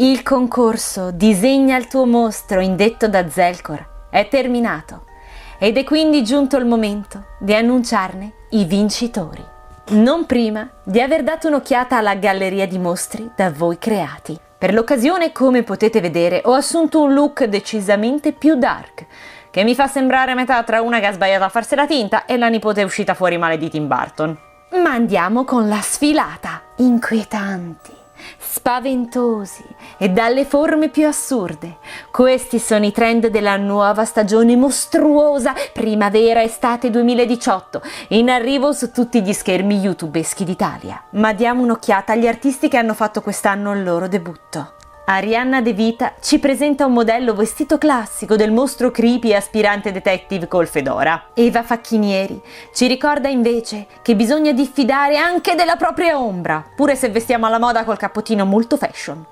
Il concorso Disegna il tuo mostro indetto da Zelkor è terminato ed è quindi giunto il momento di annunciarne i vincitori. Non prima di aver dato un'occhiata alla galleria di mostri da voi creati. Per l'occasione, come potete vedere, ho assunto un look decisamente più dark, che mi fa sembrare a metà tra una che ha sbagliato a farsi la tinta e la nipote uscita fuori male di Tim Burton. Ma andiamo con la sfilata. Inquietanti, spaventosi e dalle forme più assurde. Questi sono i trend della nuova stagione mostruosa primavera-estate 2018, in arrivo su tutti gli schermi youtubeschi d'Italia. Ma diamo un'occhiata agli artisti che hanno fatto quest'anno il loro debutto. Arianna De Vita ci presenta un modello vestito classico del mostro creepy e aspirante detective col fedora. Eva Facchinieri ci ricorda invece che bisogna diffidare anche della propria ombra, pure se vestiamo alla moda col cappottino molto fashion.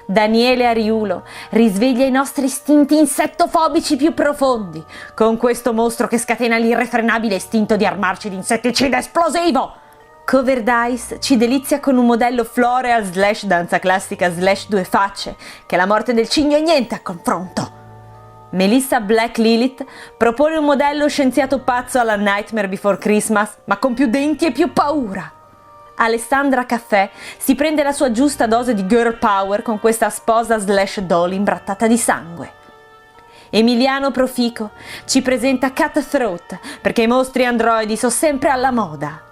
Daniele Ariulo risveglia i nostri istinti insettofobici più profondi, con questo mostro che scatena l'irrefrenabile istinto di armarci di insetticida esplosivo. Cover Dice ci delizia con un modello floreal / danza classica / due facce, che la morte del cigno è niente a confronto. Melissa Black Lilith propone un modello scienziato pazzo alla Nightmare Before Christmas, ma con più denti e più paura. Alessandra Caffè si prende la sua giusta dose di girl power con questa sposa / doll imbrattata di sangue. Emiliano Profico ci presenta Cutthroat, perché i mostri androidi sono sempre alla moda.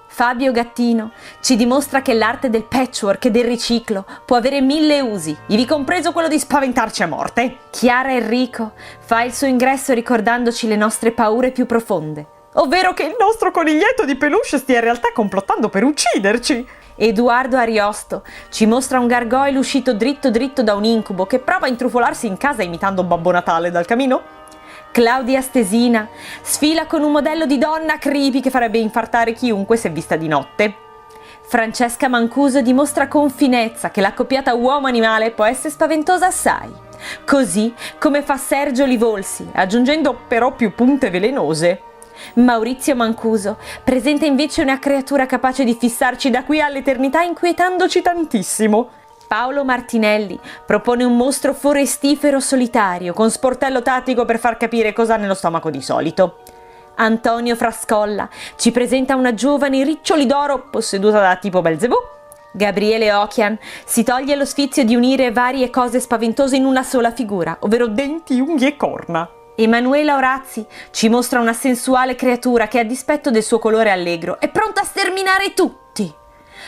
Fabio Gattino ci dimostra che l'arte del patchwork e del riciclo può avere 1000 usi, ivi compreso quello di spaventarci a morte. Chiara Enrico fa il suo ingresso ricordandoci le nostre paure più profonde, ovvero che il nostro coniglietto di peluche stia in realtà complottando per ucciderci. Edoardo Ariosto ci mostra un gargoyle uscito dritto da un incubo che prova a intrufolarsi in casa imitando Babbo Natale dal camino. Claudia Stesina sfila con un modello di donna creepy che farebbe infartare chiunque se vista di notte. Francesca Mancuso dimostra con finezza che l'accoppiata uomo-animale può essere spaventosa assai, così come fa Sergio Livolsi, aggiungendo però più punte velenose. Maurizio Mancuso presenta invece una creatura capace di fissarci da qui all'eternità inquietandoci tantissimo. Paolo Martinelli propone un mostro forestifero solitario con sportello tattico per far capire cosa ha nello stomaco di solito. Antonio Frascolla ci presenta una giovane riccioli d'oro posseduta da tipo Belzebù. Gabriele Ochian si toglie lo sfizio di unire varie cose spaventose in una sola figura, ovvero denti, unghie e corna. Emanuela Orazzi ci mostra una sensuale creatura che, a dispetto del suo colore allegro, è pronta a sterminare tutti.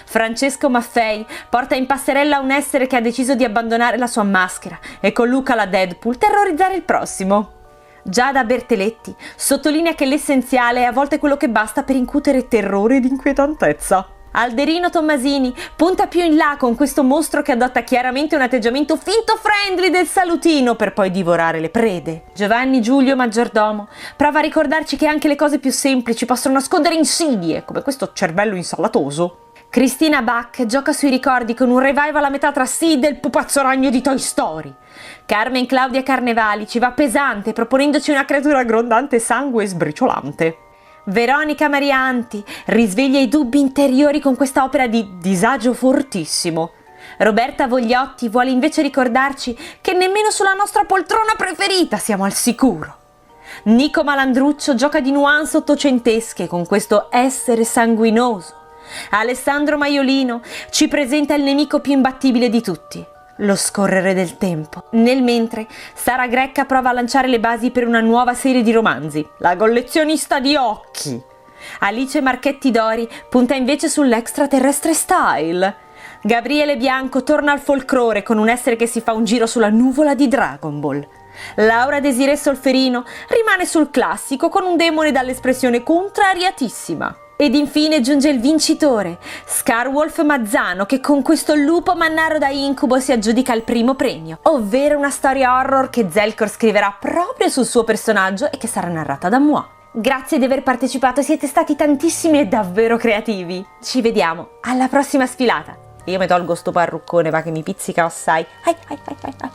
Francesco Maffei porta in passerella un essere che ha deciso di abbandonare la sua maschera e con Luca la Deadpool terrorizzare il prossimo. Giada Berteletti sottolinea che l'essenziale è a volte quello che basta per incutere terrore ed inquietantezza. Alderino Tommasini punta più in là con questo mostro che adotta chiaramente un atteggiamento finto friendly del salutino per poi divorare le prede. Giovanni Giulio Maggiordomo prova a ricordarci che anche le cose più semplici possono nascondere insidie, come questo cervello insalatoso. Cristina Bach gioca sui ricordi con un revival a metà tra Sid e il pupazzo ragno di Toy Story. Carmen Claudia Carnevali ci va pesante proponendoci una creatura grondante sangue e sbriciolante. Veronica Marianti risveglia i dubbi interiori con questa opera di disagio fortissimo. Roberta Vogliotti vuole invece ricordarci che nemmeno sulla nostra poltrona preferita siamo al sicuro. Nico Malandruccio gioca di nuance ottocentesche con questo essere sanguinoso. Alessandro Maiolino ci presenta il nemico più imbattibile di tutti, lo scorrere del tempo. Nel mentre, Sara Grecca prova a lanciare le basi per una nuova serie di romanzi, La collezionista di occhi. Alice Marchetti Dori punta invece sull'extraterrestre style. Gabriele Bianco torna al folklore con un essere che si fa un giro sulla nuvola di Dragon Ball. Laura Desirée Solferino rimane sul classico con un demone dall'espressione contrariatissima. Ed infine giunge il vincitore, Scarwolf Mazzano, che con questo lupo mannaro da incubo si aggiudica il primo premio, ovvero una storia horror che Zelkor scriverà proprio sul suo personaggio e che sarà narrata da moi. Grazie di aver partecipato, siete stati tantissimi e davvero creativi. Ci vediamo alla prossima sfilata. Io mi tolgo sto parruccone, va che mi pizzica assai. Ai, ai, ai, ai, ai.